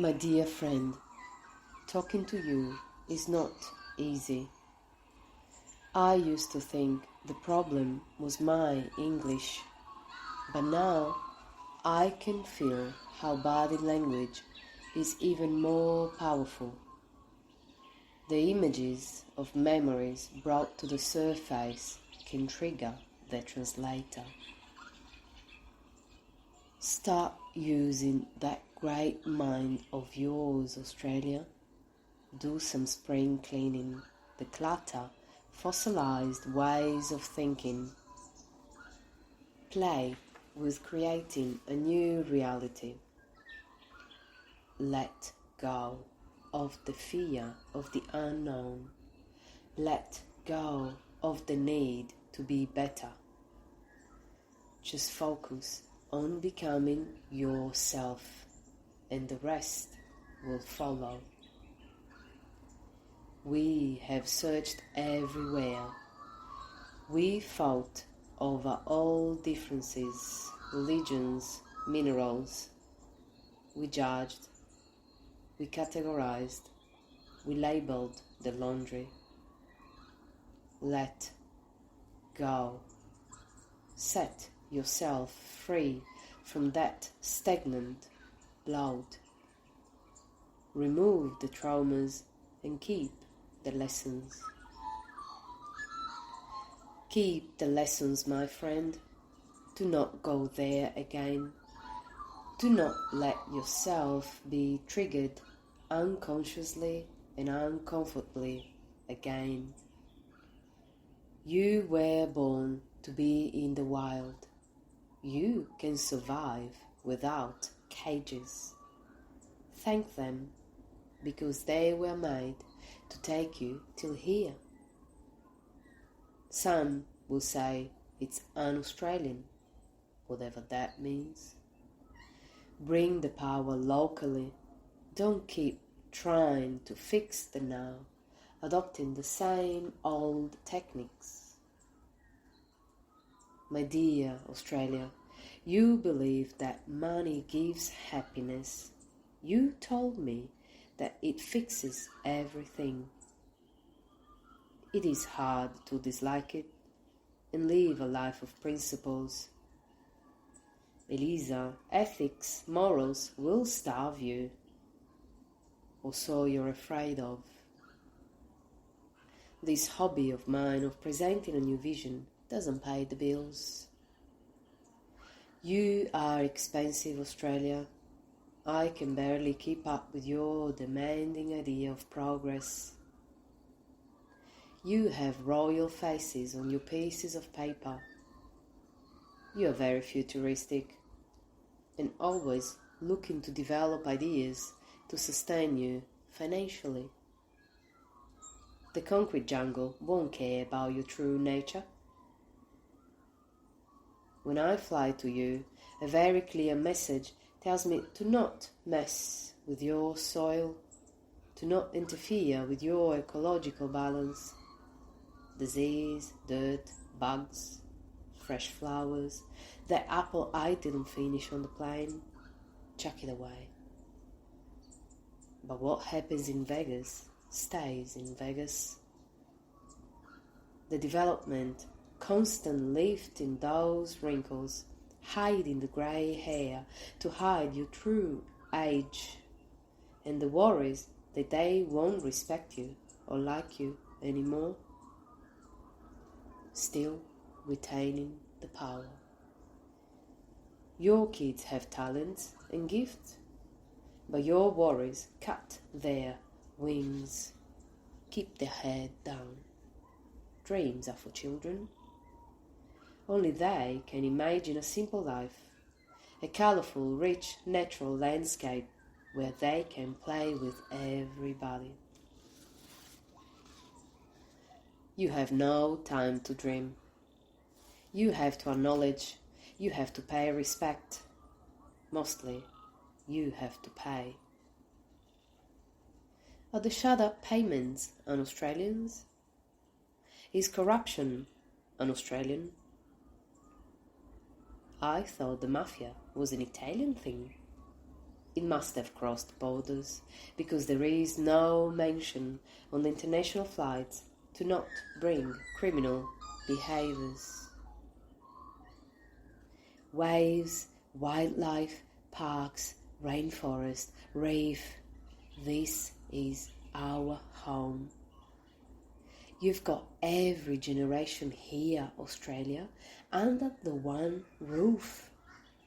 My dear friend, talking to you is not easy. I used to think the problem was my English, but now I can feel how body language is even more powerful. The images of memories brought to the surface can trigger the translator. Start using that great mind of yours, Australia. Do some spring cleaning, the clutter, fossilized ways of thinking. Play with creating a new reality. Let go of the fear of the unknown. Let go of the need to be better. Just focus on becoming yourself, and the rest will follow. We have searched everywhere. We fought over all differences, religions, minerals. We judged, we categorized, we labeled the laundry. Let go. Set yourself free from that stagnant load. Remove the traumas and keep the lessons. Keep the lessons, my friend. Do not go there again. Do not let yourself be triggered unconsciously and uncomfortably again. You were born to be in the wild. You can survive without cages. Thank them, because they were made to take you till here. Some will say it's un-Australian, whatever that means. Bring the power locally. Don't keep trying to fix the now, adopting the same old techniques. My dear Australia, you believe that money gives happiness. You told me that it fixes everything. It is hard to dislike it and live a life of principles. Elisa, ethics, morals will starve you, or so you're afraid of. This hobby of mine of presenting a new vision doesn't pay the bills. You are expensive, Australia. I can barely keep up with your demanding idea of progress. You have royal faces on your pieces of paper. You are very futuristic and always looking to develop ideas to sustain you financially. The concrete jungle won't care about your true nature. When I fly to you, a very clear message tells me to not mess with your soil, to not interfere with your ecological balance. Disease, dirt, bugs, fresh flowers, that apple I didn't finish on the plane, chuck it away. But what happens in Vegas stays in Vegas. The development, constant lifting those wrinkles, hiding the grey hair to hide your true age, and the worries that they won't respect you or like you anymore, still retaining the power. Your kids have talents and gifts, but your worries cut their wings. Keep their head down. Dreams are for children. Only they can imagine a simple life, a colourful, rich, natural landscape where they can play with everybody. You have no time to dream. You have to acknowledge, you have to pay respect. Mostly, you have to pay. Are the shut-up payments un-Australians? Is corruption un-Australian? I thought the mafia was an Italian thing. It must have crossed borders, because there is no mention on the international flights to not bring criminal behaviors. Waves, wildlife, parks, rainforest, reef, this is our home. You've got every generation here, Australia, under the one roof,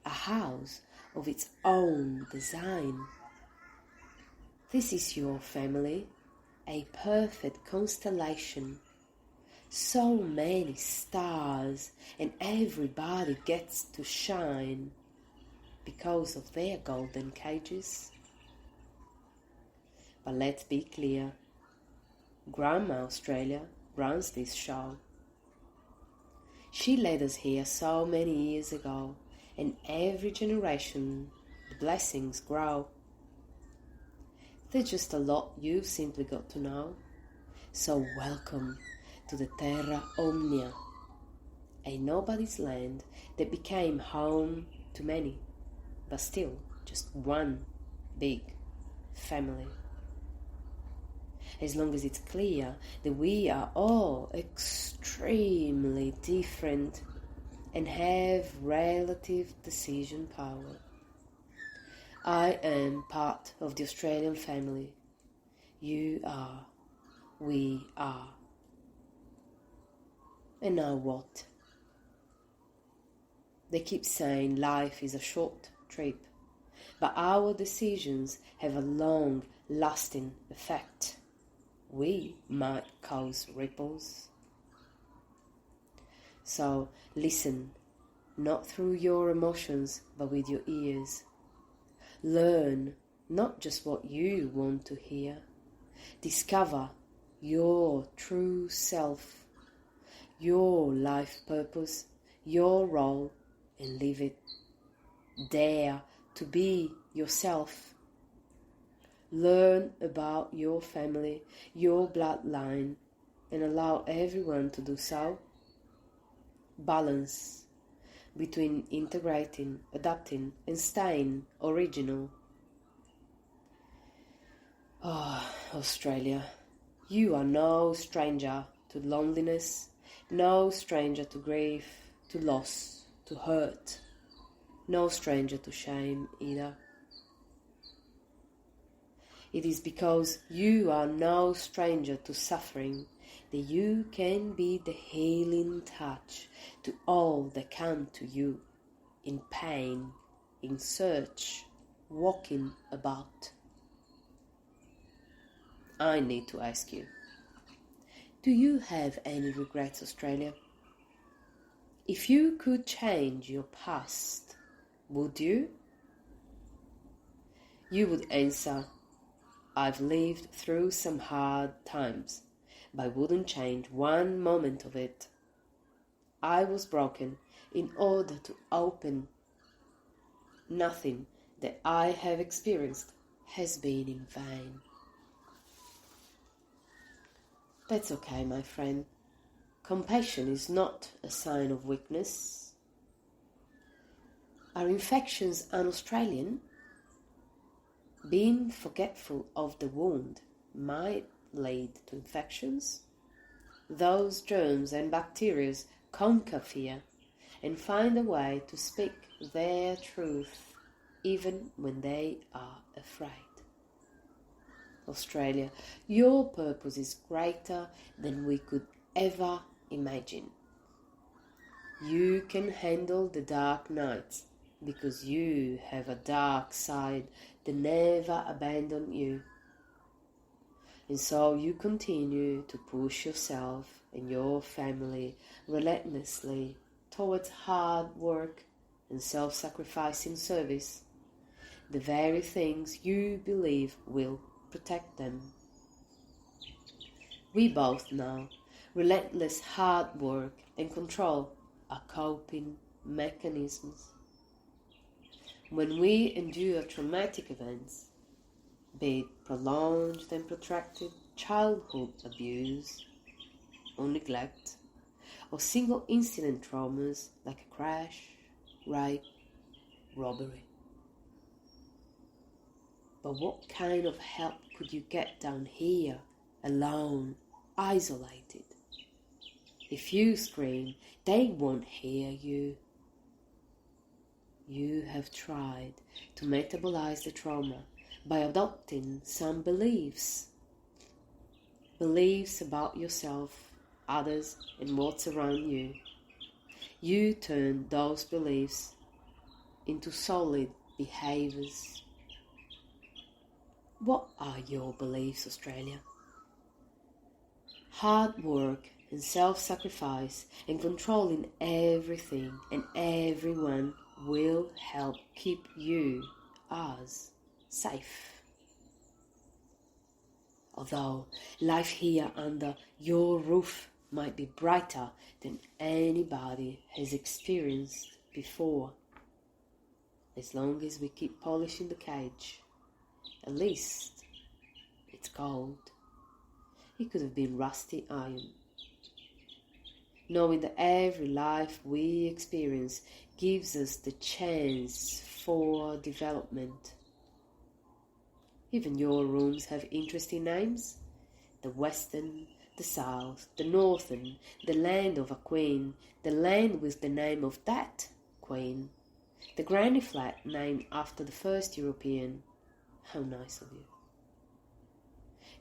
a house of its own design. This is your family, a perfect constellation. So many stars, and everybody gets to shine because of their golden cages. But let's be clear, Grandma Australia runs this show. She led us here so many years ago, and every generation the blessings grow. There's just a lot you've simply got to know. So welcome to the Terra Omnia, a nobody's land that became home to many, but still just one big family. As long as it's clear that we are all extremely different and have relative decision power. I am part of the Australian family. You are. We are. And now what? They keep saying life is a short trip, but our decisions have a long-lasting effect. We might cause ripples. So listen, not through your emotions, but with your ears. Learn not just what you want to hear. Discover your true self, your life purpose, your role, and live it. Dare to be yourself. Learn about your family, your bloodline, and allow everyone to do so. Balance between integrating, adapting, and staying original. Oh, Australia, you are no stranger to loneliness, no stranger to grief, to loss, to hurt, no stranger to shame either. It is because you are no stranger to suffering that you can be the healing touch to all that come to you in pain, in search, walking about. I need to ask you, do you have any regrets, Australia? If you could change your past, would you? You would answer, I've lived through some hard times, but I wouldn't change one moment of it. I was broken in order to open. Nothing that I have experienced has been in vain. That's okay, my friend. Compassion is not a sign of weakness. Are infections un-Australian? Being forgetful of the wound might lead to infections. Those germs and bacteria conquer fear and find a way to speak their truth even when they are afraid. Australia, your purpose is greater than we could ever imagine. You can handle the dark nights because you have a dark side that never abandoned you. And so you continue to push yourself and your family relentlessly towards hard work and self-sacrificing service, the very things you believe will protect them. We both know relentless hard work and control are coping mechanisms. When we endure traumatic events, be it prolonged and protracted childhood abuse or neglect, or single incident traumas like a crash, rape, robbery, But what kind of help could you get down here, alone, isolated? If you scream, they won't hear you. You have tried to metabolize the trauma by adopting some beliefs. Beliefs about yourself, others, and what's around you. You turn those beliefs into solid behaviors. What are your beliefs, Australia? Hard work and self-sacrifice and controlling everything and everyone will help keep you, us, safe. Although life here under your roof might be brighter than anybody has experienced before, as long as we keep polishing the cage, at least it's gold. It could have been rusty iron. Knowing that every life we experience gives us the chance for development. Even your rooms have interesting names. The Western, the South, the Northern, the land of a queen, the land with the name of that queen, the granny flat named after the first European. How nice of you.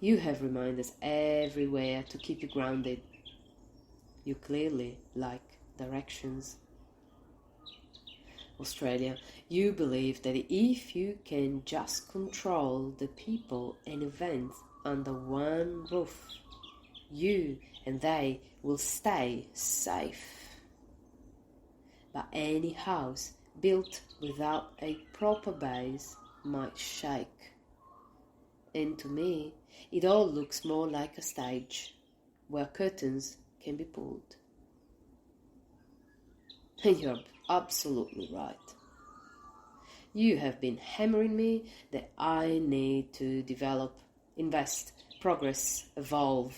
You have reminders everywhere to keep you grounded. You clearly like directions. Australia, you believe that if you can just control the people and events under one roof, you and they will stay safe. But any house built without a proper base might shake. And to me, it all looks more like a stage where curtains can be pulled. And you're absolutely right. You have been hammering me that I need to develop, invest, progress, evolve.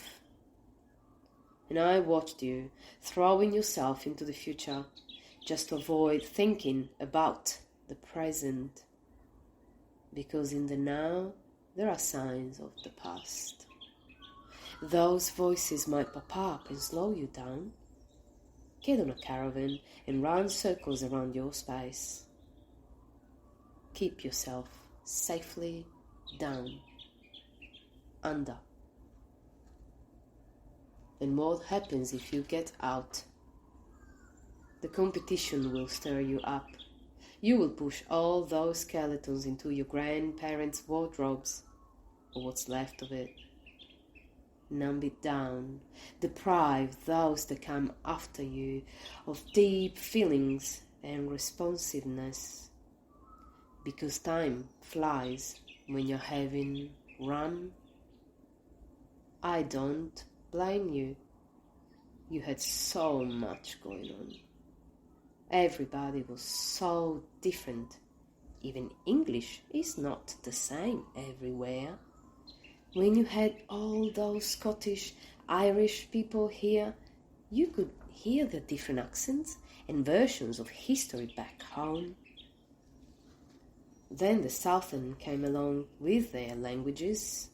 And I watched you throwing yourself into the future just to avoid thinking about the present. Because in the now, there are signs of the past. Those voices might pop up and slow you down. Get on a caravan and run circles around your space. Keep yourself safely down, under. And what happens if you get out? The competition will stir you up. You will push all those skeletons into your grandparents' wardrobes, or what's left of it. Numb it down, deprive those that come after you of deep feelings and responsiveness. Because time flies when you're having run. I don't blame you. You had so much going on. Everybody was so different. Even English is not the same everywhere. When you had all those Scottish, Irish people here, you could hear the different accents and versions of history back home. Then the Southern came along with their languages.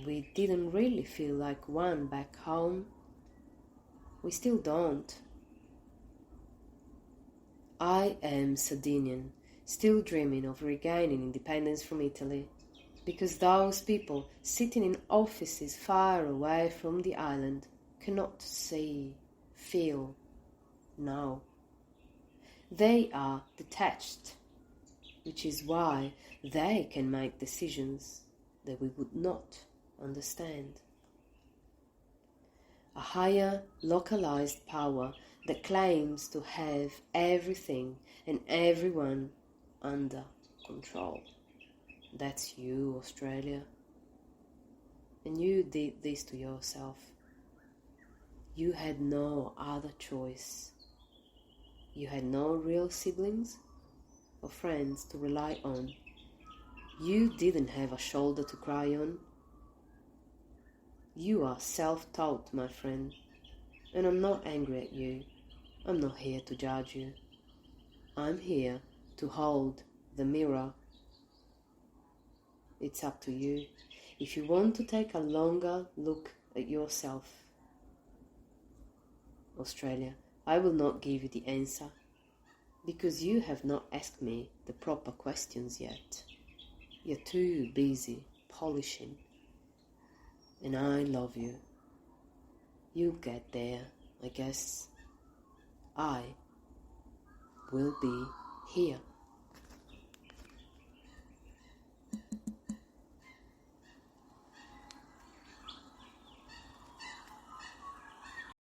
We didn't really feel like one back home. We still don't. I am Sardinian, still dreaming of regaining independence from Italy, because those people sitting in offices far away from the island cannot see, feel, know. They are detached, which is why they can make decisions that we would not understand. A higher localized power that claims to have everything and everyone under control. That's you, Australia. And you did this to yourself. You had no other choice. You had no real siblings or friends to rely on. You didn't have a shoulder to cry on. You are self-taught, my friend, and I'm not angry at you. I'm not here to judge you. I'm here to hold the mirror It's up to you. If you want to take a longer look at yourself, Australia, I will not give you the answer, because you have not asked me the proper questions yet. You're too busy polishing, and I love you. You'll get there, I guess. I will be here.